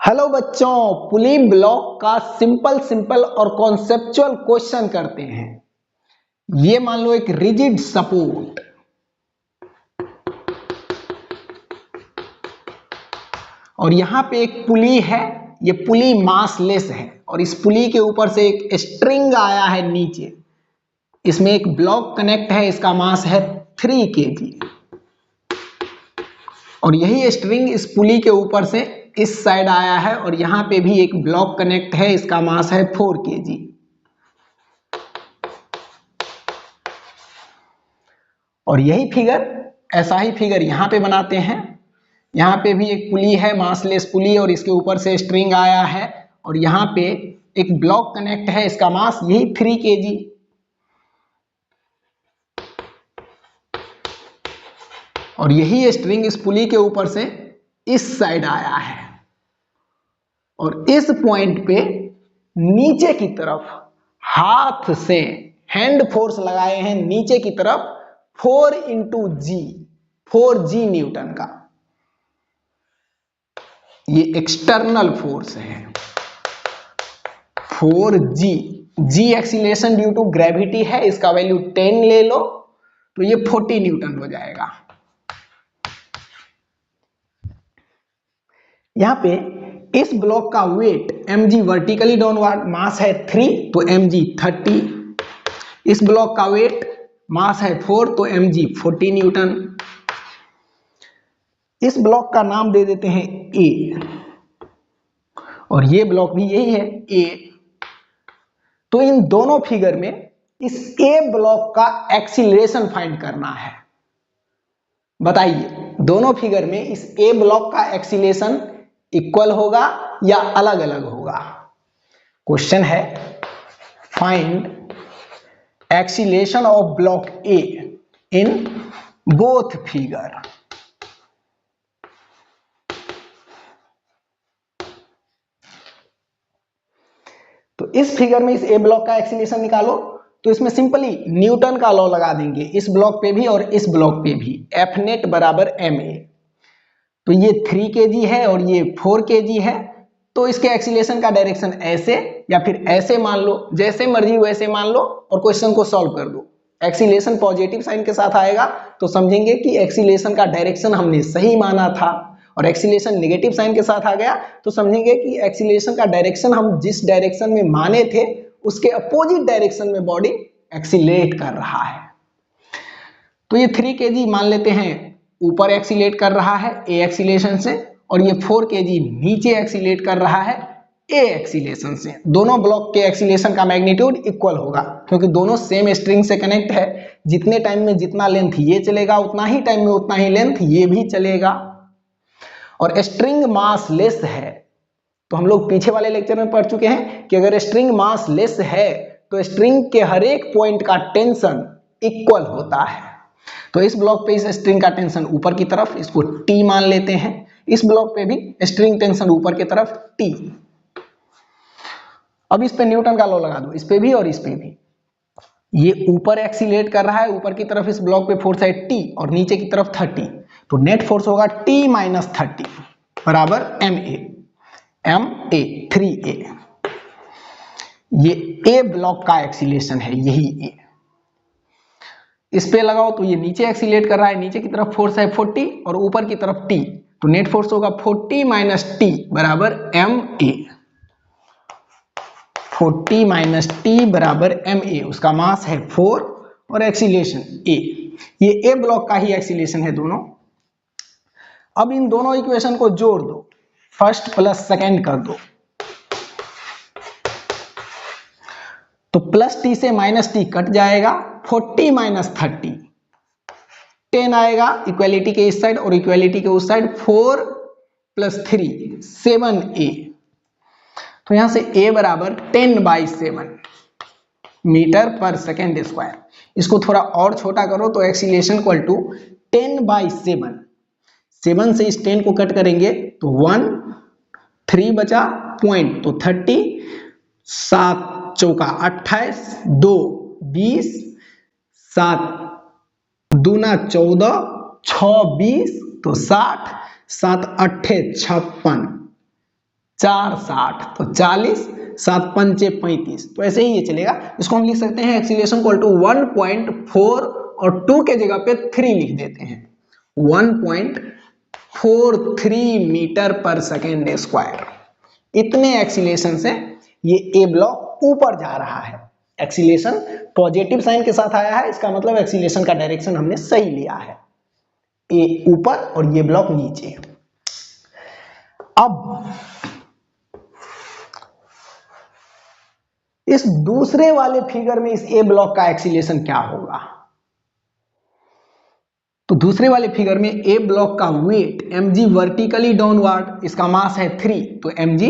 Hello बच्चों, पुली block का simple और कॉन्सेप्चुअल क्वेश्चन करते हैं। ये मान लो एक रिजिड सपोर्ट, और यहां पे एक पुली है। ये पुली मासलेस है और इस पुली के ऊपर से एक स्ट्रिंग आया है नीचे। इसमें एक ब्लॉक कनेक्ट है, इसका मास है 3 kg और यही स्ट्रिंग इस पुली के ऊपर से इस साइड आया है और यहां पे भी एक ब्लॉक कनेक्ट है, इसका मास है 4 kg। और यही फिगर, ऐसा ही फिगर यहां पे बनाते हैं। यहां पे भी एक पुली है, मासलेस पुली, और इसके ऊपर से स्ट्रिंग आया है और यहां पे एक ब्लॉक कनेक्ट है, इसका मास यही 3 kg। और यही स्ट्रिंग इस पुली के ऊपर से इस साइड आया है और इस पॉइंट पे नीचे की तरफ हाथ से हैंड फोर्स लगाए हैं नीचे की तरफ 4 × G न्यूटन का। ये एक्सटर्नल फोर्स है 4G। G acceleration due to gravity है, इसका वैल्यू 10 ले लो तो ये 40 न्यूटन हो जाएगा। यहां पे इस ब्लॉक का वेट mg वर्टिकली डाउनवर्ड, मास है 3 तो mg 30। इस ब्लॉक का वेट मास है 4 तो mg 40 न्यूटन। इस ब्लॉक का नाम दे देते हैं A और ये ब्लॉक भी यही है A। तो इन दोनों फिगर में इस A ब्लॉक का एक्सीलरेशन फाइंड करना है। बताइए दोनों फिगर में इस A ब्लॉक का एक्सीलरेशन इक्वल होगा या अलग अलग होगा। क्वेश्चन है find acceleration of block A in both figure. तो इस फिगर में इस A ब्लॉक का एक्सीलरेशन निकालो तो इसमें सिंपली न्यूटन का लॉ लगा देंगे, इस ब्लॉक पे भी और इस ब्लॉक पे भी। F नेट बराबर ma। तो ये 3 kg है और ये 4 kg है, तो इसके एक्सीलरेशन का डायरेक्शन ऐसे या फिर ऐसे मान लो, जैसे मर्जी वैसे मान लो और क्वेश्चन को सॉल्व कर दो। एक्सीलरेशन पॉजिटिव साइन के साथ आएगा तो समझेंगे कि एक्सीलरेशन का डायरेक्शन हमने सही माना था, और एक्सीलरेशन नेगेटिव साइन के साथ आ गया तो समझेंगे कि एक्सीलरेशन का डायरेक्शन हम जिस डायरेक्शन में माने थे उसके अपोजिट डायरेक्शन में बॉडी एक्सीलरेट कर रहा है। तो ये 3 kg मान लेते हैं ऊपर एक्सीलरेट कर रहा है A एक्सीलरेशन से, और ये 4 kg नीचे एक्सीलरेट कर रहा है A एक्सीलरेशन से। दोनों ब्लॉक के एक्सीलरेशन का मैग्नीट्यूड इक्वल होगा क्योंकि दोनों सेम स्ट्रिंग से कनेक्ट है। जितने टाइम में जितना लेंथ ये चलेगा उतना ही टाइम में उतना ही लेंथ ये भी चलेगा। और स्ट्रिंग मास लेस है तो हम लोग पीछे वाले लेक्चर में पढ़ चुके हैं कि अगर स्ट्रिंग मास लेस है तो स्ट्रिंग के हर एक पॉइंट का टेंशन इक्वल होता है। तो इस ब्लॉक पे इस स्ट्रिंग का टेंशन ऊपर की तरफ, इसको T मान लेते हैं। इस ब्लॉक पे भी स्ट्रिंग टेंशन ऊपर की तरफ T। अब इस पे न्यूटन का लॉ लगा दो, इस पे भी और इस पे भी। ये ऊपर एक्सीलरेट कर रहा है, ऊपर की तरफ इस ब्लॉक पे फोर्स है T और नीचे की तरफ 30, तो नेट फोर्स होगा T - 30 बराबर ma 3a। ये A ब्लॉक का एक्सीलरेशन है, यही A। इस पे लगाओ तो ये नीचे एक्सीलरेट कर रहा है, नीचे की तरफ फोर्स है 40 और ऊपर की तरफ T, तो नेट फोर्स होगा 40 - T बराबर ma। 40 - T बराबर ma, उसका मास है 4 और एक्सीलरेशन A। ये A ब्लॉक का ही एक्सीलरेशन है दोनों। अब इन दोनों इक्वेशन को जोड़ दो, फर्स्ट प्लस सेकेंड कर दो, तो प्लस T से माइनस T कट जाएगा, 40 - 30 10 आएगा इक्वालिटी के इस साइड और इक्वालिटी के उस साइड, 4 + 3 7a। तो यहां से A बराबर 10/7 मीटर पर सेकेंड स्क्वायर। इसको थोड़ा और छोटा करो तो एक्सीलरेशन इक्वल टू 10/7। 7 से इस 10 को कट करेंगे तो 1 3 बचा पॉइंट, तो 30 7 चौका 28 2 20 7 दूना 14 6 20 तो 60 7 8 56 4 60, तो 40 7 पंचे 35, तो ऐसे ही ये चलेगा। इसको हम लिख सकते हैं एक्सीलरेशन इक्वल टू 1.4 और 2 के जगह पे 3 लिख देते हैं, 1.43 मीटर पर सेकेंड स्क्वायर। इतने एक्सीलरेशन से ये ए ब्लॉक ऊपर जा रहा है। एक्सीलरेशन पॉजिटिव साइन के साथ आया है, इसका मतलब एक्सीलरेशन का डायरेक्शन हमने सही लिया है, ए ऊपर और ये ब्लॉक नीचे। अब इस दूसरे वाले फिगर में इस ए ब्लॉक का एक्सीलरेशन क्या होगा? तो दूसरे वाले फिगर में ए ब्लॉक का वेट mg वर्टिकली डाउनवर्ड, इसका मास है 3, तो mg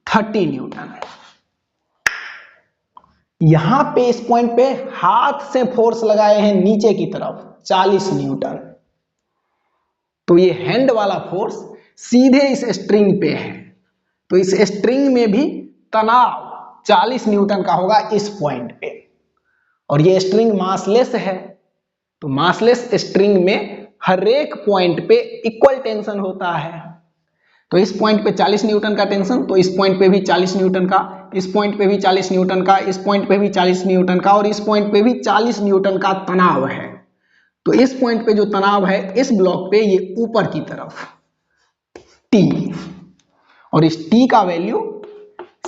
30 न्यूटन है। यहां पे इस पॉइंट पे हाथ से फोर्स लगाए हैं नीचे की तरफ 40 न्यूटन, तो ये हैंड वाला फोर्स सीधे इस स्ट्रिंग पे है, तो इस स्ट्रिंग में भी तनाव 40 न्यूटन का होगा इस पॉइंट पे, और ये स्ट्रिंग मासलेस है, तो मासलेस स्ट्रिंग में हर एक पॉइंट पे इक्वल टेंशन होता है। तो इस पॉइंट पे 40 न्यूटन का टेंशन, तो इस पॉइंट पे भी 40 न्यूटन का, इस पॉइंट पे भी 40 न्यूटन का, इस पॉइंट पे भी 40 न्यूटन का, और इस पॉइंट पे भी 40 न्यूटन का तनाव है। तो इस पॉइंट पे जो तनाव है इस ब्लॉक पे, ये ऊपर की तरफ T, और इस T का वैल्यू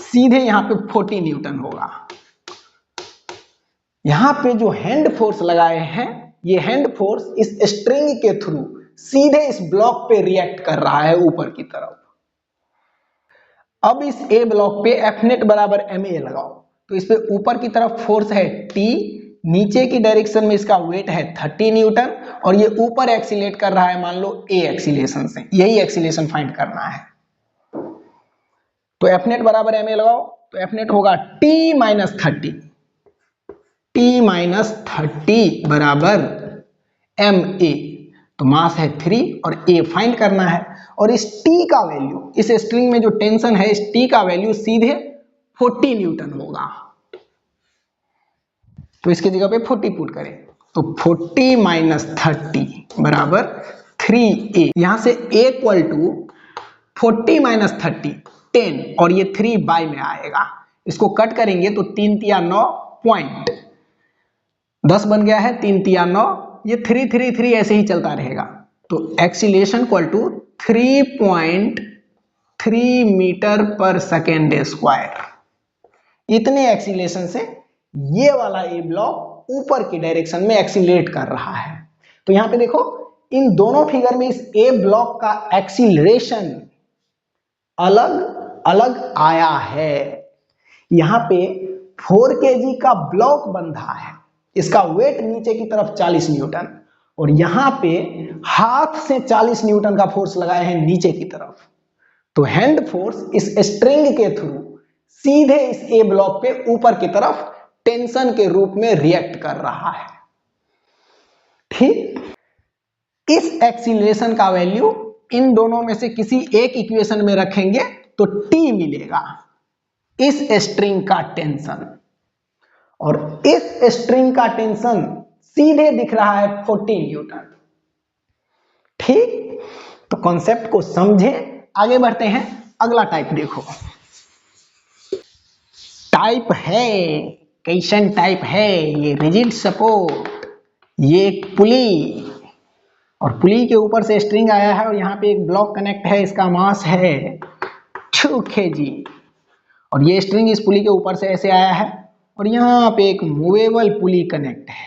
सीधे यहां पे 40 न्यूटन होगा। यहां पे जो हैंड फोर्स लगाए हैं, ये हैंड फोर्स इस स्ट्रिंग के थ्रू सीधे इस ब्लॉक पे रिएक्ट कर रहा है ऊपर की तरफ। अब इस ए ब्लॉक पे एफ नेट बराबर ma लगाओ, तो इस पे ऊपर की तरफ फोर्स है T, नीचे की डायरेक्शन में इसका वेट है 30 न्यूटन, और ये ऊपर एक्सीलेट कर रहा है मान लो a एक्सीलेशन से, यही एक्सीलेशन फाइंड करना है। तो एफ नेट बराबर ma लगाओ, तो एफ नेट होगा T माइनस 30, T माइनस 30 बराबर ma, तो मास है 3 और a फाइंड करना है, और इस T का वैल्यू, इस स्ट्रिंग में जो टेंशन है इस T का वैल्यू सीधे 40 न्यूटन होगा, तो इसकी जगह पे 40 पुट करें, तो 40 माइनस 30 बराबर 3a, यहां से a इक्वल टू 40 माइनस 30 10, और ये 3 बाय में आएगा, इसको कट करेंगे तो 3 तिया 9 पॉइंट 10 बन गया है, 3 तिया 9, ये 3 3 3 ऐसे ही चलता रहेगा, तो एक्सीलरेशन इक्वल टू 3.3 मीटर पर सेकेंड स्क्वायर। इतने एक्सीलरेशन से ये वाला ए ब्लॉक ऊपर की डायरेक्शन में एक्सीलरेट कर रहा है। तो यहां पे देखो, इन दोनों फिगर में इस ए ब्लॉक का एक्सीलरेशन अलग अलग आया है। यहां पे 4 kg का ब्लॉक बंधा है, इसका वेट नीचे की तरफ 40 न्यूटन, और यहां पे हाथ से 40 न्यूटन का फोर्स लगाए हैं नीचे की तरफ, तो हैंड फोर्स इस स्ट्रिंग के थ्रू सीधे इस ए ब्लॉक पे ऊपर की तरफ टेंशन के रूप में रिएक्ट कर रहा है। ठीक, इस एक्सीलरेशन का वैल्यू इन दोनों में से किसी एक इक्वेशन में रखेंगे तो T मिलेगा, इस स्ट्रिंग का टेंशन, और इस स्ट्रिंग का टेंशन सीधे दिख रहा है 40 न्यूटन। ठीक, तो कॉन्सेप्ट को समझे, आगे बढ़ते हैं। अगला टाइप देखो, टाइप है, कैसन टाइप है ये? रिजिड सपोर्ट, ये एक पुली, और पुली के ऊपर से स्ट्रिंग आया है, और यहाँ पे एक ब्लॉक कनेक्ट है, इसका मास है 2 kg, और ये स्ट्रिंग इस पुली के ऊपर से ऐसे आया है, और यहाँ पे एक मूवेबल पुली कनेक्ट है,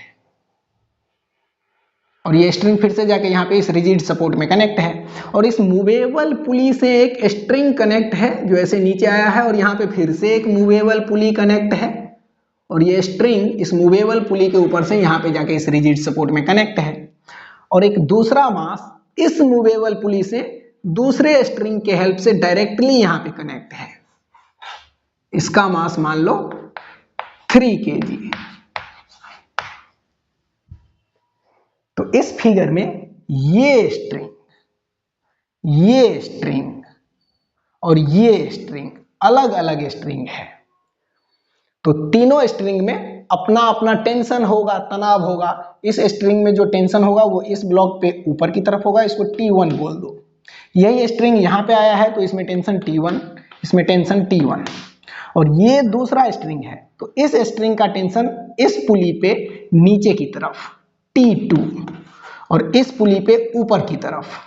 और ये स्ट्रिंग फिर से जाके यहाँ पे इस रिजिड सपोर्ट में कनेक्ट है, और इस मूवेबल पुली से एक स्ट्रिंग कनेक्ट है जो ऐसे नीचे आया है, और यहाँ पे फिर से एक मूवेबल पुली कनेक्ट है, और ये स्ट्रिंग इस मूवेबल पुली के ऊपर से यहाँ पे जाके इस रिजिड सपोर्ट में कनेक्ट है, और एक दूसरा मास इस मूवेबल पुली से दूसरे स्ट्रिंग के हेल्प से डायरेक्टली यहाँ पे कनेक्ट है, इसका मास मान लो 3 kg। तो इस फिगर में ये स्ट्रिंग और ये स्ट्रिंग अलग अलग स्ट्रिंग है, तो तीनों स्ट्रिंग में अपना अपना टेंशन होगा, तनाव होगा। इस स्ट्रिंग में जो टेंशन होगा वो इस ब्लॉक पे ऊपर की तरफ होगा, इसको T1 बोल दो। यही स्ट्रिंग यहाँ पे आया है तो इसमें टेंशन T1, इसमें टेंशन T1 और ये दूसरा स्ट्रिंग है, तो इस स्ट्रिंग का टेंशन इस पुली पे नीचे की तरफ T2 और इस पुली पे ऊपर की तरफ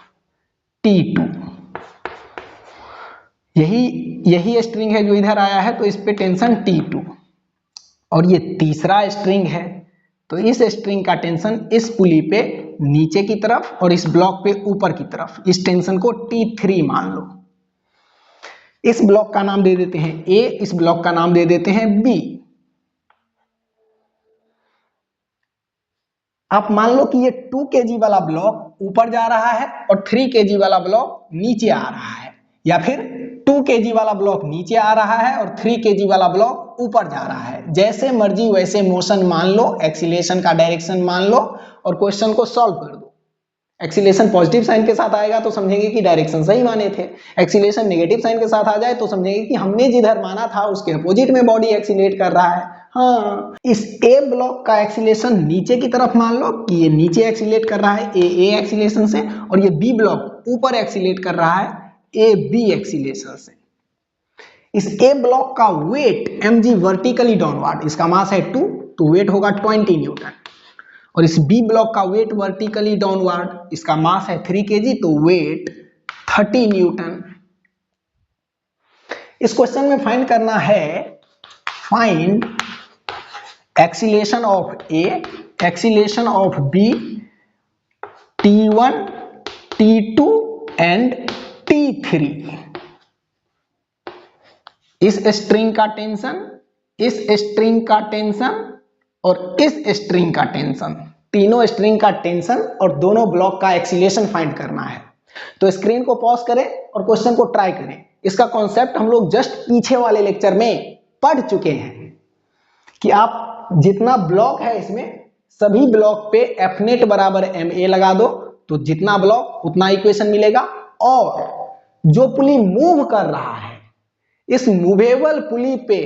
T2। यही स्ट्रिंग है जो इधर आया है, तो इस पे टेंशन T2 और ये तीसरा स्ट्रिंग है, तो इस स्ट्रिंग का टेंशन इस पुली पे नीचे की तरफ और इस ब्लॉक पे ऊपर की तरफ, इस टेंशन को T3 मान लो। इस ब्लॉक का नाम दे देते हैं A, इस ब्लॉक का नाम दे देते हैं B। आप मान लो कि ये 2 kg वाला ब्लॉक ऊपर जा रहा है और 3 kg वाला ब्लॉक नीचे आ रहा है, या फिर 2 kg वाला ब्लॉक नीचे आ रहा है और 3 kg वाला ब्लॉक ऊपर जा रहा है। जैसे मर्जी वैसे मोशन मान लो, एक्सीलरेशन का डायरेक्शन मान लो और क्वेश्चन को सॉल्व कर दो। एक्सीलरेशन पॉजिटिव साइन के साथ आएगा तो समझेंगे कि डायरेक्शन सही माने थे, एक्सीलरेशन नेगेटिव साइन के साथ आ जाए तो समझेंगे कि हमने जिधर माना था उसके अपोजिट में बॉडी एक्सीलरेट कर रहा है। हाँ, इस ए ब्लॉक का एक्सीलरेशन नीचे की तरफ मान लो कि ये नीचे एक्सीलरेट कर रहा है ए एक्सीलरेशन से, और ये बी ब्लॉक ऊपर एक्सीलरेट कर रहा है ए बी एक्सीलरेशन से। इस ए ब्लॉक का वेट mg वर्टिकली डाउनवर्ड, इसका मास है 2, तो वेट होगा 20 न्यूटन, और इस बी ब्लॉक का वेट वर्टिकली डाउनवर्ड, इसका मास है 3 kg, तो वेट 30 न्यूटन। इस क्वेश्चन में फाइंड करना है, find acceleration of A, acceleration of B, T1, T2 and T3। इस स्ट्रिंग का टेंशन, इस स्ट्रिंग का टेंशन और इस स्ट्रिंग का टेंशन, तीनों स्ट्रिंग का टेंशन और दोनों ब्लॉक का एक्सीलरेशन फाइंड करना है। तो स्क्रीन को पॉज करें और क्वेश्चन को ट्राई करें। इसका कॉन्सेप्ट हम लोग जस्ट पीछे वाले लेक्चर में पढ़ चुके हैं कि आप जितना ब्लॉक है इसमें सभी ब्लॉक पे एफ नेट बराबर ma लगा दो, तो जितना ब्लॉक उतना इक्वेशन मिलेगा। और जो पुली मूव कर रहा है इस मूवेबल पुली पे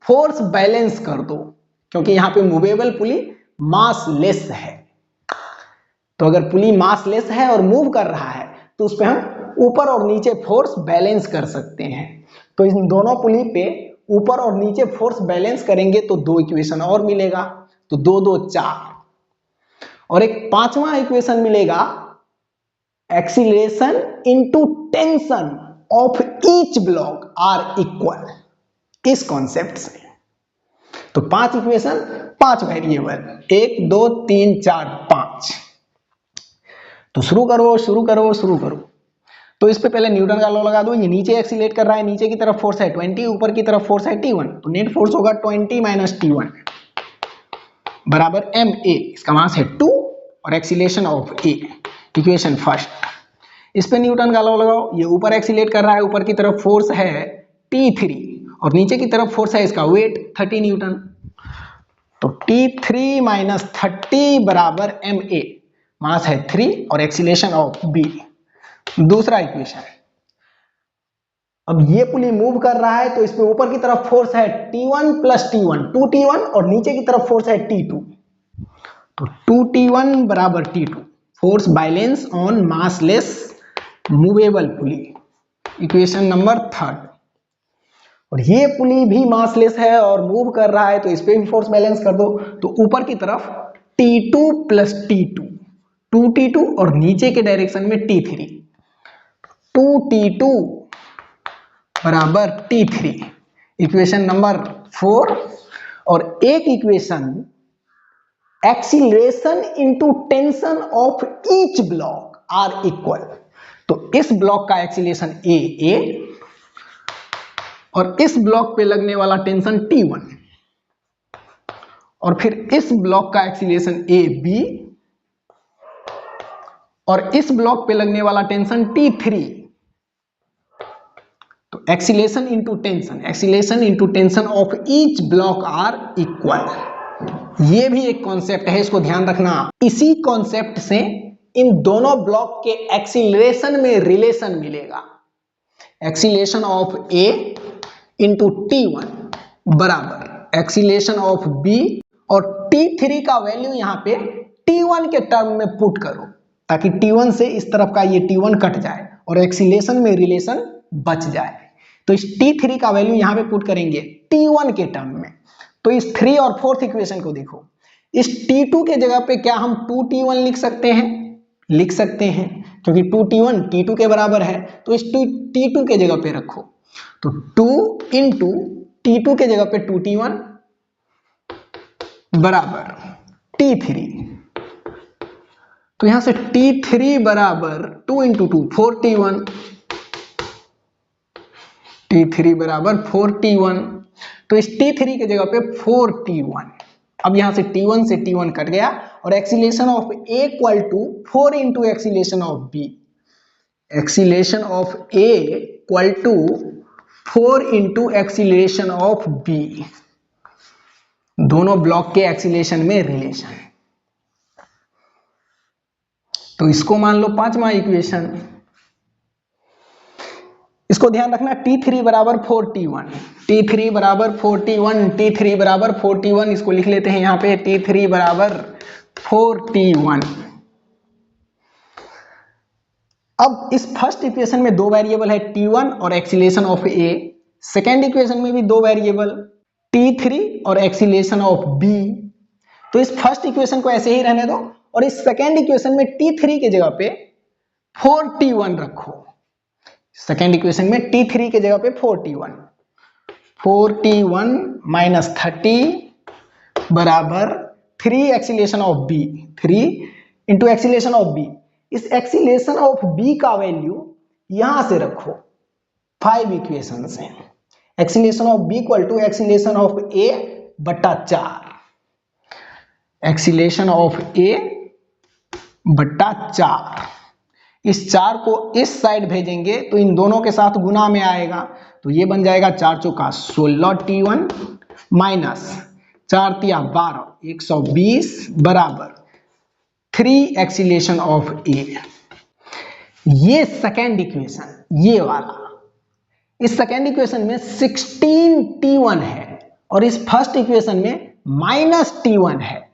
फोर्स बैलेंस कर दो, क्योंकि यहां पे मूवेबल पुली मास लेस है। तो अगर पुली मास लेस है और मूव कर रहा है तो उस पे हम ऊपर और नीचे फोर्स बैलेंस कर सकते हैं। तो इन दोनों पुली पे ऊपर और नीचे फोर्स बैलेंस करेंगे तो 2 इक्वेशन और मिलेगा, तो 2 2 4, और एक पांचवा इक्वेशन मिलेगा acceleration into tension of each block are equal, इस कॉन्सेप्ट से। तो 5 इक्वेशन 5 वेरिएबल, 1 2 3 4 5। तो शुरू करो। तो इस पे पहले न्यूटन का लॉ लगा दो। ये नीचे एक्सीलरेट कर रहा है, नीचे की तरफ फोर्स है 20, ऊपर की तरफ फोर्स है T1, तो नेट फोर्स होगा 20 माइनस T1 बराबर ma, इसका मास है 2 और acceleration of a, equation first. इस पे न्यूटन का लॉ लगाओ। ये ऊपर एक्सीलरेट कर रहा है, ऊपर की तरफ फोर्स है T3 और नीचे की तरफ फोर्स है इसका वेट 30 न्यूटन, तो T3 माइनस 30 बराबर ma, मास है 3 और एक्सीलरेशन ऑफ b। दूसरा इक्वेशन, अब ये पुली मूव कर रहा है तो इस पे ऊपर की तरफ फोर्स है T1 प्लस T1, 2T1, और नीचे की तरफ फोर्स है T2, तो 2T1 बराबर T2, force balance on massless movable pulley, equation number third. और ये पुली भी मासलेस है और मूव कर रहा है तो इस पे भी फोर्स बैलेंस कर दो, तो ऊपर की तरफ T2 प्लस T2, 2T2 और नीचे के डायरेक्शन में T3, 2T2 बराबर T3, इक्वेशन नंबर 4। और एक equation acceleration into tension of each block are equal, तो इस ब्लॉक का एक्सीलरेशन a और इस ब्लॉक पे लगने वाला टेंशन T1, और फिर इस ब्लॉक का एक्सीलरेशन b और इस ब्लॉक पे लगने वाला टेंशन T3, तो acceleration into tension of each block are equal. ये भी एक कॉन्सेप्ट है, इसको ध्यान रखना। इसी कॉन्सेप्ट से इन दोनों ब्लॉक के एक्सीलरेशन में रिलेशन मिलेगा। Acceleration of a into T1 बराबर एक्सीलरेशन ऑफ b, और T3 का वैल्यू यहां पे T1 के टर्म में पुट करो ताकि T1 से इस तरफ का ये T1 कट जाए और एक्सीलरेशन में रिलेशन बच जाए। तो इस T3 का वैल्यू यहाँ पे पुट करेंगे T1 के टर्म में। तो इस 3 और 4th इक्वेशन को देखो, इस T2 के जगह पे क्या हम 2T1 लिख सकते हैं? लिख सकते हैं, क्योंकि 2T1 T2 के बराबर है। तो इस T2 के जगह पे रखो, तो 2 इंटू T2 के जगह पे 2T1 बराबर T3। तो यहां से T3 बराबर 2 इंटू 2 4T1, T3 बराबर 4T1। तो इस T3 के जगह पे 4T1। अब यहां से T1 से T1 कट गया और acceleration of A equal to 4 into acceleration of B। Acceleration of A equal to 4 into acceleration of B। दोनों ब्लॉक के एक्सीलेशन में रिलेशन। तो इसको मान लो 5वां इक्वेशन। इसको ध्यान रखना, T3 बराबर 4T1, T3 बराबर 4T1, T3 बराबर 4T1। इसको लिख लेते हैं यहाँ पे T3 बराबर 4T1। अब इस फर्स्ट इक्वेशन में दो वेरिएबल है T1 और acceleration of A। Second equation में भी दो वेरिएबल T3 और एक्सीलेशन ऑफ B। तो इस फर्स्ट इक्वेशन को ऐसे ही रहने दो और इस सेकेंड इक्वेशन में T3 के जगह पे 4T1 रखो। सेकेंड इक्वेशन में T3 के जगह पे 4T1 माइनस 30 बराबर 3 acceleration of B, 3 into acceleration of B। इस एक्सीलेशन ऑफ B का वैल्यू यहां से रखो 5 इक्वेशन से। Acceleration of B equal to acceleration of A बटा 4, एक्सीलेशन ऑफ A बटा 4। इस 4 को इस साइड भेजेंगे तो इन दोनों के साथ गुना में आएगा, तो ये बन जाएगा 4 चौका 16T1 माइनस 4 तिया 12, 120 बराबर 3 एक्सीलेशन ऑफ A। ये सेकेंड इक्वेशन, ये वाला। इस सेकेंड इक्वेशन में 16T1 है और इस फर्स्ट इक्वेशन में माइनस T1 है।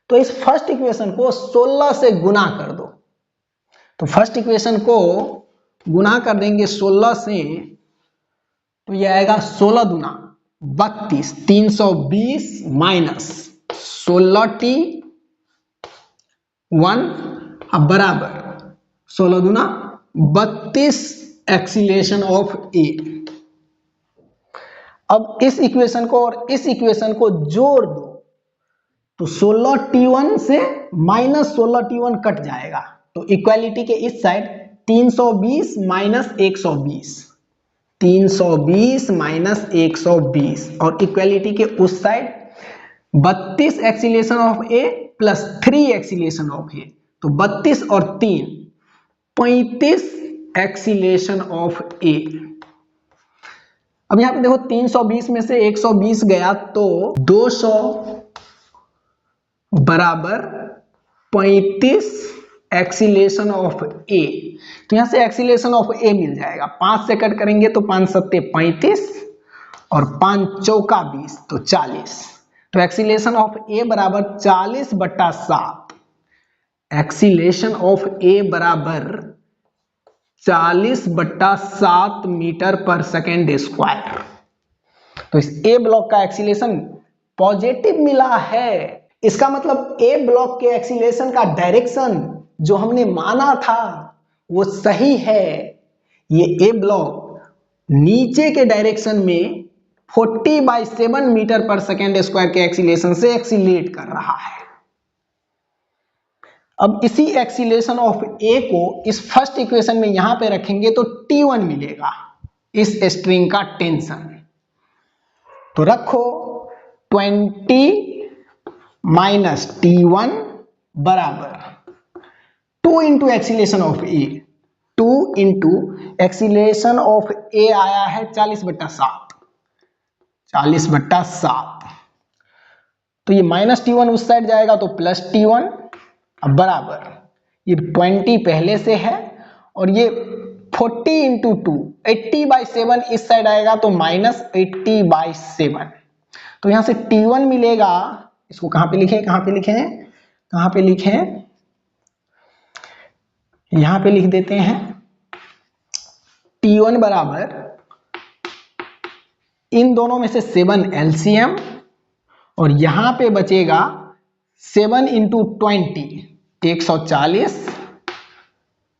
तो इस फर्स्ट इक्वेशन को 16 से गुना कर दो। तो फर्स्ट इक्वेशन को गुना कर देंगे 16 से, तो ये आएगा 16 दुना 32, 320 माइनस 16T1 अब बराबर 16 दुना 32 एक्सीलेशन ऑफ A। अब इस इक्वेशन को और इस इक्वेशन को जोड़ दो, तो 16T1 से माइनस 16T1 कट जाएगा। तो इक्वालिटी के इस साइड 320 माइनस 120, 320 माइनस 120 और इक्वालिटी के उस side 32 acceleration of A plus 3 acceleration of A। तो 32 और 3 35 एक्सीलेशन ऑफ A। अब यहां पे देखो 320 में से 120 गया तो 200 बराबर 35 एक्सीलेशन ऑफ A। तो यहां से एक्सीलेशन ऑफ A मिल जाएगा, 5 से कट करेंगे तो 5 सत्ते 35 और 5 चौका 20 तो 40। तो एक्सीलेशन ऑफ A बराबर 40 बट्टा 7। एक्सीलेशन ऑफ A बराबर 40 बट्टा 7 मीटर पर सेकेंड स्क्वायर। तो इस A ब्लॉक का एक्सीलेशन पॉजिटिव मिला है। इसका मतलब A ब्लॉक के एक्सीलेशन का डायरेक्शन जो हमने माना था वो सही है। ये A ब्लॉक नीचे के डायरेक्शन में 40/7 मीटर पर सेकेंड स्क्वायर के एक्सीलेशन से एक्सीलेट कर रहा है। अब इसी एक्सीलेशन ऑफ A को इस फर्स्ट इक्वेशन में यहां पे रखेंगे तो T1 मिलेगा, इस स्ट्रिंग का टेंशन। तो रखो 20 माइनस T1 बराबर 2 into acceleration of A। 2 into acceleration of A आया है 40/7, 40/7। तो ये माइनस T1 उस साइड जाएगा तो प्लस T1 अब बराबर ये 20 पहले से है और ये 40 इंटू 2 80/7 इस साइड आएगा तो माइनस 80/7। तो यहां से T1 मिलेगा। इसको कहां पे लिखे, कहां पे लिखे हैं, कहां पे लिखे हैं, यहां पे लिख देते हैं T1 बराबर इन दोनों में से 7 एलसीएम और यहां पे बचेगा 7 इंटू 20 140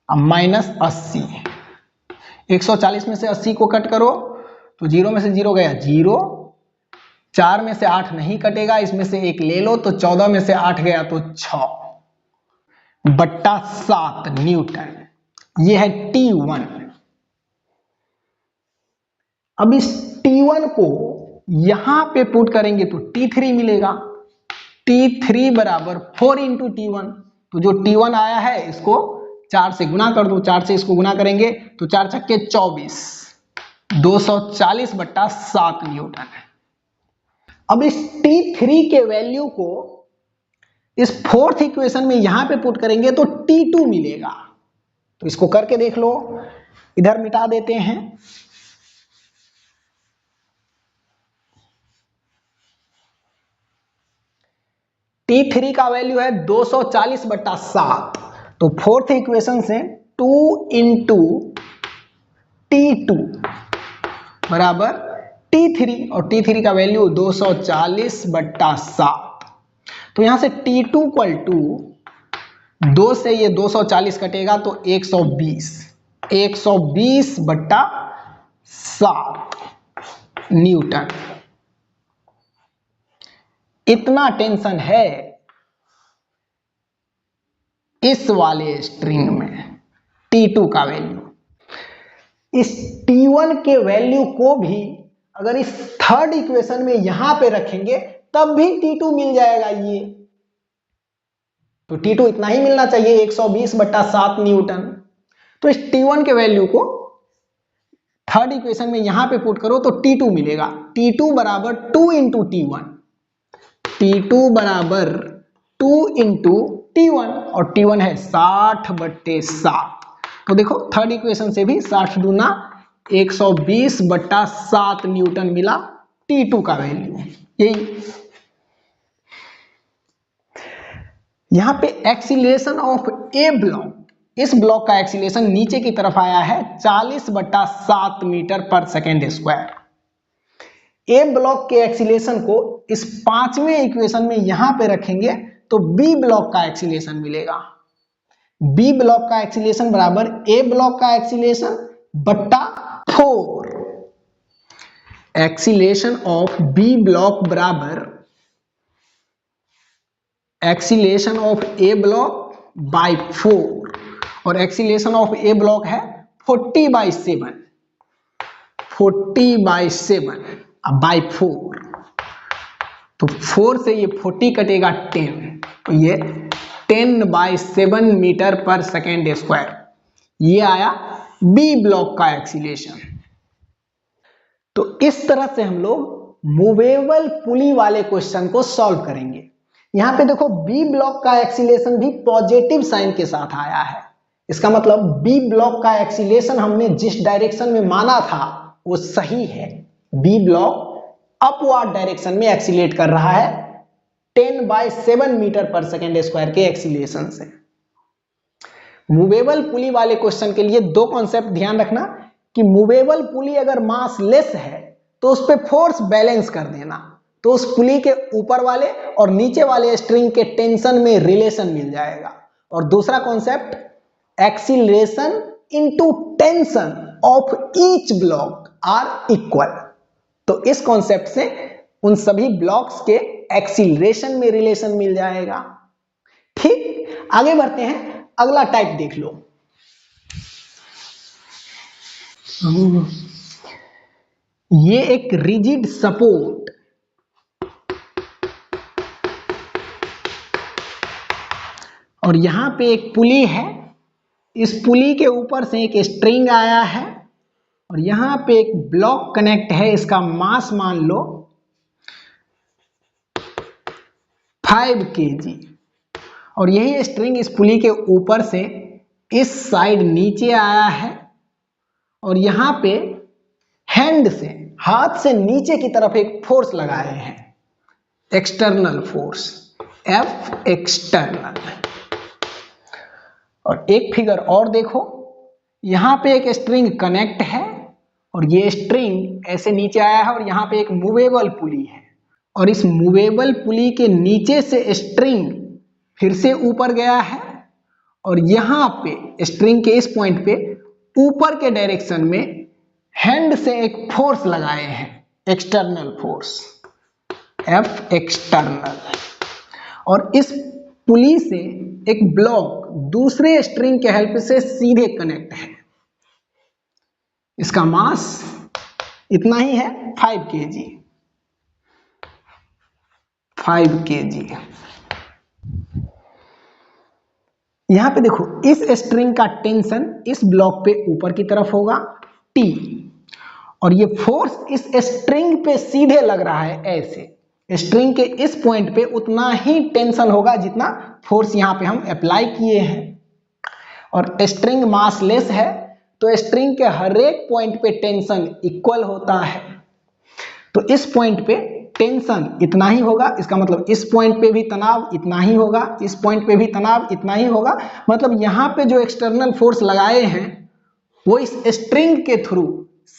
माइनस 80। 140 में से 80 को कट करो तो 0 में से 0 गया 0, 4 में से 8 नहीं कटेगा, इसमें से 1 ले लो तो 14 में से 8 गया तो 6/7 न्यूटन। ये है T1। अब इस T1 को यहां पे पुट करेंगे तो T3 मिलेगा। T3 बराबर 4 इंटू T1। तो जो T1 आया है इसको 4 से गुना कर दो, 4 से इसको गुना करेंगे तो 4 छक्के 24, 240/7 न्यूटन है। अब इस T3 के वैल्यू को इस फोर्थ इक्वेशन में यहां पे पुट करेंगे तो T2 मिलेगा। तो इसको करके देख लो, इधर मिटा देते हैं। T3 का वैल्यू है 240/7। तो फोर्थ इक्वेशन से 2 इंटू T2 बराबर T3 और T3 का वैल्यू 240/7। तो यहां से T2 इक्वल टू 2 से ये 240 कटेगा तो 120, 120/7 न्यूटन। इतना टेंशन है इस वाले स्ट्रिंग में T2 का वैल्यू। इस T1 के वैल्यू को भी अगर इस थर्ड इक्वेशन में यहां पे रखेंगे तब भी T2 मिल जाएगा। ये तो T2 इतना ही मिलना चाहिए 120/7 न्यूटन। तो इस T1 के वैल्यू को थर्ड इक्वेशन में यहां पे पुट करो तो T2 मिलेगा। T2 बराबर 2 इंटू T1, T2 बराबर 2 इंटू T1 और T1 है 60/7। तो देखो थर्ड इक्वेशन से भी 60 दूना 120/7 न्यूटन मिला T2 का वैल्यू। यही यहां पे एक्सीलरेशन ऑफ ए ब्लॉक, इस ब्लॉक का एक्सीलरेशन नीचे की तरफ आया है 40/7 मीटर पर सेकेंड स्क्वायर। ए ब्लॉक के एक्सीलरेशन को इस पांचवें इक्वेशन में यहां पे रखेंगे तो बी ब्लॉक का एक्सीलरेशन मिलेगा। बी ब्लॉक का एक्सीलरेशन बराबर ए ब्लॉक का एक्सीलरेशन बट्टा 4। एक्सीलरेशन ऑफ बी ब्लॉक बराबर acceleration of A block bye 4 और एक्सीलरेशन ऑफ ए ब्लॉक है 40/7, 40/7 बाय 4। तो 4 से ये 40 कटेगा 10, तो ये 10/7 मीटर पर सेकेंड स्क्वायर। ये आया बी ब्लॉक का एक्सीलरेशन। तो इस तरह से हम लोग मूवेबल पुली वाले क्वेश्चन को सॉल्व करेंगे। यहां पे देखो बी ब्लॉक का एक्सीलरेशन भी पॉजिटिव साइन के साथ आया है। इसका मतलब बी ब्लॉक का एक्सीलरेशन हमने जिस डायरेक्शन में माना था वो सही है। बी ब्लॉक अपवर्ड डायरेक्शन में एक्सीलरेट कर रहा है 10/7 मीटर पर सेकेंड स्क्वायर के एक्सीलरेशन से। मूवेबल पुली वाले क्वेश्चन के लिए दो कॉन्सेप्ट ध्यान रखना कि मूवेबल पुली अगर मास लेस है तो उस पर फोर्स बैलेंस कर देना, तो उस पुली के ऊपर वाले और नीचे वाले स्ट्रिंग के टेंशन में रिलेशन मिल जाएगा। और दूसरा concept acceleration into tension of each block are equal. तो इस कॉन्सेप्ट से उन सभी ब्लॉक्स के एक्सीलरेशन में रिलेशन मिल जाएगा। ठीक, आगे बढ़ते हैं, अगला टाइप देख लो। ये एक रिजिड सपोर्ट, और यहां पे एक पुली है। इस पुली के ऊपर से एक स्ट्रिंग आया है और यहां पे एक ब्लॉक कनेक्ट है। इसका मास मान लो 5 kg और यही स्ट्रिंग इस पुली के ऊपर से इस साइड नीचे आया है और यहां पे हैंड से, हाथ से नीचे की तरफ एक फोर्स लगाए हैं, एक्सटर्नल फोर्स, एफ एक्सटर्नल। और एक फिगर और देखो, यहां पे एक स्ट्रिंग कनेक्ट है और ये स्ट्रिंग ऐसे नीचे आया है और यहाँ पे एक मूवेबल पुली है और इस मूवेबल पुली के नीचे से स्ट्रिंग फिर से ऊपर गया है और यहाँ पे स्ट्रिंग के इस पॉइंट पे ऊपर के डायरेक्शन में हैंड से एक फोर्स लगाए हैं, एक्सटर्नल फोर्स एफ एक्सटर्नल, और इस पुली से एक ब्लॉक दूसरे स्ट्रिंग के हेल्प से सीधे कनेक्ट है। इसका मास इतना ही है 5 kg, 5 kg। यहां पे देखो इस स्ट्रिंग का टेंशन इस ब्लॉक पे ऊपर की तरफ होगा T, और ये फोर्स इस स्ट्रिंग पे सीधे लग रहा है ऐसे। स्ट्रिंग के इस पॉइंट पे उतना ही टेंशन होगा जितना फोर्स यहाँ पे हम अप्लाई किए हैं, और स्ट्रिंग मासलेस है तो स्ट्रिंग के हर एक पॉइंट पे टेंशन इक्वल होता है। तो इस पॉइंट पे टेंशन इतना ही होगा, इसका मतलब इस पॉइंट पे भी तनाव इतना ही होगा, इस पॉइंट पे भी तनाव इतना ही होगा। मतलब यहाँ पे जो एक्सटर्नल फोर्स लगाए हैं वो इस स्ट्रिंग के थ्रू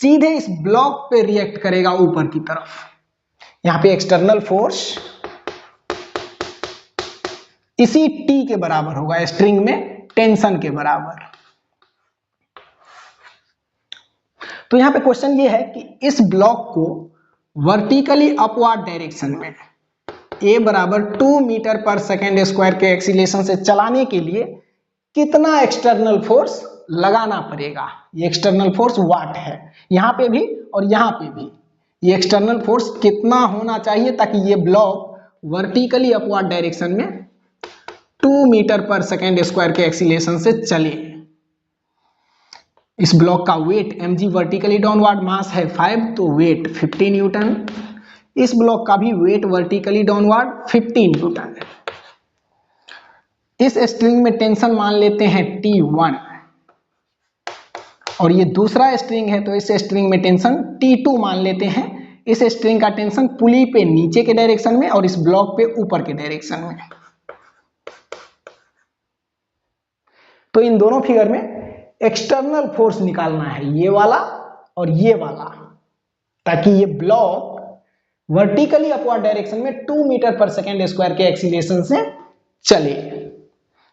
सीधे इस ब्लॉक पे रिएक्ट करेगा ऊपर की तरफ। यहाँ पे एक्सटर्नल फोर्स इसी T के बराबर होगा, स्ट्रिंग में टेंशन के बराबर। तो यहाँ पे क्वेश्चन ये है कि इस ब्लॉक को वर्टिकली अपवर्ड डायरेक्शन में a बराबर 2 मीटर पर सेकेंड स्क्वायर के एक्सीलरेशन से चलाने के लिए कितना एक्सटर्नल फोर्स लगाना पड़ेगा। ये एक्सटर्नल फोर्स वाट है, यहाँ पे भी और यहाँ पे भी। ये एक्सटर्नल फोर्स कितना होना चाहिए ताकि ये ब्लॉक वर्टिकली अपवर्ड डायरेक्शन में 2 मीटर पर सेकेंड स्क्वायर के एक्सीलरेशन से चले। इस ब्लॉक का वेट mg वर्टिकली डाउनवर्ड मास है 5, तो वेट 50 न्यूटन। इस ब्लॉक का भी वेट वर्टिकली डाउनवर्ड 15 न्यूटन। इस स्ट्रिंग में टेंशन मान लेते हैं T1 और ये दूसरा स्ट्रिंग है तो इस स्ट्रिंग में टेंशन T2 मान लेते हैं। इस स्ट्रिंग का टेंशन पुली पे नीचे के डायरेक्शन में और इस ब्लॉक पे ऊपर के डायरेक्शन में। तो इन दोनों फिगर में एक्सटर्नल फोर्स निकालना है, ये वाला और ये वाला, ताकि ये ब्लॉक वर्टिकली अपवर्ड डायरेक्शन में 2 मीटर पर सेकेंड स्क्वायर के एक्सीलरेशन से चले।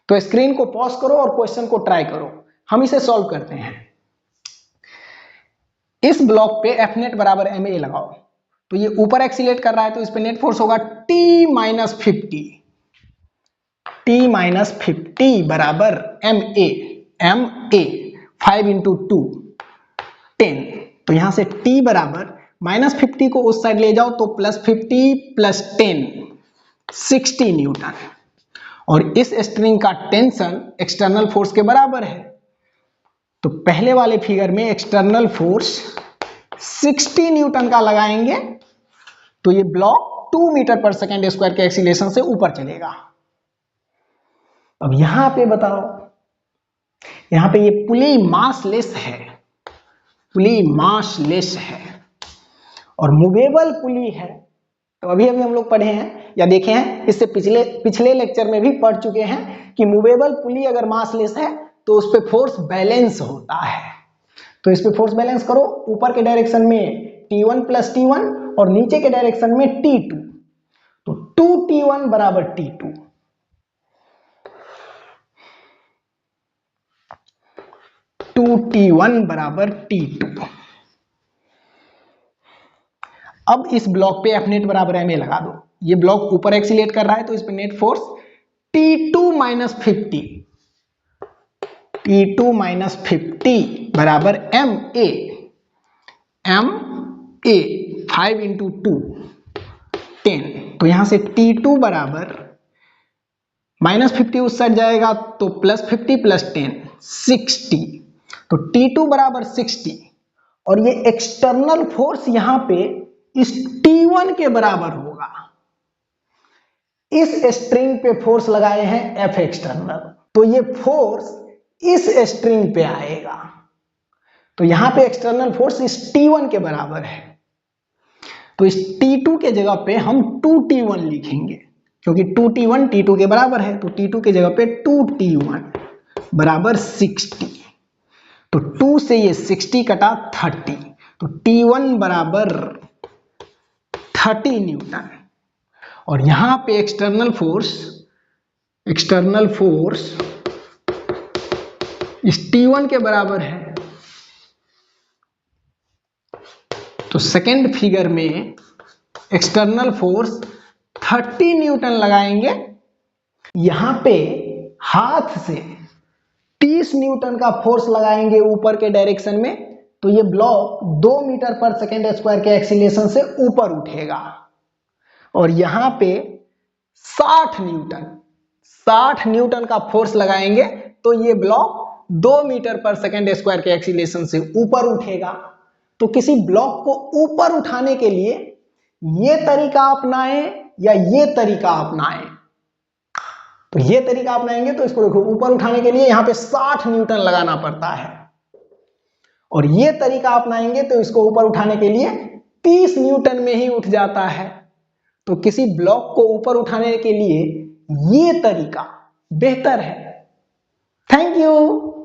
तो स्क्रीन को पॉज करो और क्वेश्चन को ट्राई करो, हम इसे सॉल्व करते हैं। इस ब्लॉक पे F नेट बराबर ma लगाओ, तो ये ऊपर एक्सीलेट कर रहा है तो इस पे नेट फोर्स होगा T माइनस 50 बराबर ma 5 इंटू 2 10। तो यहां से T बराबर -50 को उस साइड ले जाओ तो +50 + 10 60 न्यूटन, और इस स्ट्रिंग का टेंशन एक्सटर्नल फोर्स के बराबर है। तो पहले वाले फिगर में एक्सटर्नल फोर्स 60 न्यूटन का लगाएंगे तो ये ब्लॉक 2 मीटर पर सेकेंड स्क्वायर के एक्सीलरेशन से ऊपर चलेगा। अब यहां पे बताओ, यहां पे ये पुली मासलेस है, पुली मासलेस है और मूवेबल पुली है। तो अभी हम लोग पढ़े हैं या देखे हैं, इससे पिछले लेक्चर में भी पढ़ चुके हैं कि मूवेबल पुली अगर मासलेस है तो उस पे फोर्स बैलेंस होता है। तो इस पे फोर्स बैलेंस करो, ऊपर के डायरेक्शन में T1 + T1 और नीचे के डायरेक्शन में T2, तो 2T1 बराबर T2। T1 बराबर T2। अब इस ब्लॉक पे F नेट बराबर ma लगा दो। ये ब्लॉक ऊपर एक्सीलेट कर रहा है तो इस पे नेट फोर्स T2 माइनस 50 बराबर ma 5 इंटू 2 10। तो यहां से T2 बराबर -50 उस साइड जाएगा तो +50 + 10 60। तो T2 बराबर 60 और ये एक्सटर्नल फोर्स यहां पे इस T1 के बराबर होगा। इस स्ट्रिंग पे फोर्स लगाए हैं F एक्सटर्नल, तो ये फोर्स इस स्ट्रिंग पे आएगा। तो यहां पे एक्सटर्नल फोर्स इस T1 के बराबर है, तो इस T2 के जगह पे हम 2T1 लिखेंगे क्योंकि 2T1 T2 के बराबर है। तो T2 के जगह पे 2T1 बराबर 60। तो 2 से ये 60 कटा 30, तो T1 बराबर 30 न्यूटन। और यहां पे एक्सटर्नल फोर्स इस T1 के बराबर है। तो सेकेंड फिगर में एक्सटर्नल फोर्स 30 न्यूटन लगाएंगे। यहां पे हाथ से 30 न्यूटन का फोर्स लगाएंगे ऊपर के डायरेक्शन में, तो ये ब्लॉक 2 मीटर पर सेकेंड स्क्वायर के एक्सीलरेशन से ऊपर उठेगा। और यहां पे 60 न्यूटन का फोर्स लगाएंगे तो ये ब्लॉक 2 मीटर पर सेकेंड स्क्वायर के एक्सीलरेशन से ऊपर उठेगा। तो किसी ब्लॉक को ऊपर उठाने के लिए ये तरीका अपनाएं या ये तरीका अपनाएं, तो ये तरीका अपनाएंगे तो इसको देखो, ऊपर उठाने के लिए यहां पे 60 न्यूटन लगाना पड़ता है, और ये तरीका अपनाएंगे तो इसको ऊपर उठाने के लिए 30 न्यूटन में ही उठ जाता है। तो किसी ब्लॉक को ऊपर उठाने के लिए ये तरीका बेहतर है। Thank you.